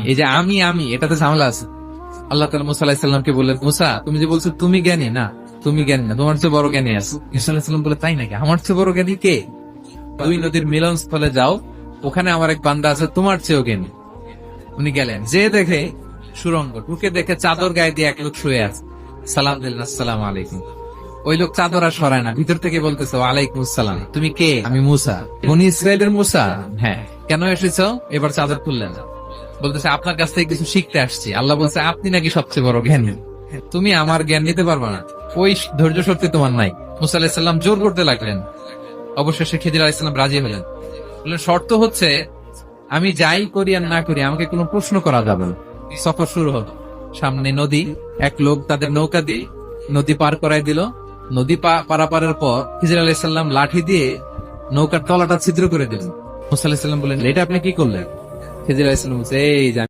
এই যে আমি এটাতে ঝামেলা আছে। আল্লাহ তাআলা মুসা আলাইহিস সালামকে বললেন, মুসা তুমি যে বলছো তুমি জ্ঞানী না, তুমি জ্ঞানী না, তোমার চেয়ে বড় জ্ঞানী আছে। মুসা আলাইহিস সালাম বলে, তাই নাকি? আমার চেয়ে বড় জ্ঞানী কে? দুই নদীর মিলনস্থলে যাও, ওখানে আমার এক বান্দা আছে তোমার চেয়েও জ্ঞানী। উনি গেলেন, যে দেখে সুরঙ্গ, ঢুকে দেখে চাদর গায়ে দিয়ে এক লোক শুয়ে আছে। সালাম দিলেন, আসসালামু আলাইকুম। ওই লোক চাদর আর সরায় না, ভিতর থেকে বলতেছে, ওয়ালাইকুম আসসালাম। তুমি কে? আমি মুসা। বনি ইসরায়েলের মুসা? হ্যাঁ। কেন এসেছো? এবার চাদর খুললেন, বলতেছে আপনার কাছ থেকে কিছু শিখতে আসছি। আল্লাহ বলছে, আপনি নাকি সবচেয়ে বড় জ্ঞানী, তুমি আমার জ্ঞান নিতে পারবা না। ওই ধৈর্য শক্তি তোমার নাই। মুসা আলাইহিস সালাম জোর করতে লাগলেন। অবশেষে খিদির আলাইহিস সালাম রাজি হলেন। বললেন, শর্ত হচ্ছে আমি যাই করি আর না করি আমাকে কোনো প্রশ্ন করা যাবে না। সফর শুরু হলো। সামনে নদী, এক লোক তাদের নৌকা দিয়ে নদী পার করাই দিল। নদী পারাপারের পর খিজির আলাইহিস সালাম লাঠি দিয়ে নৌকার তলাটা ছিদ্র করে দিলেন। মুসা আলাইহিস সালাম বললেন, এটা আপনি কি করলেন? খিজির আলাইহিস সালাম বলছে, এই যে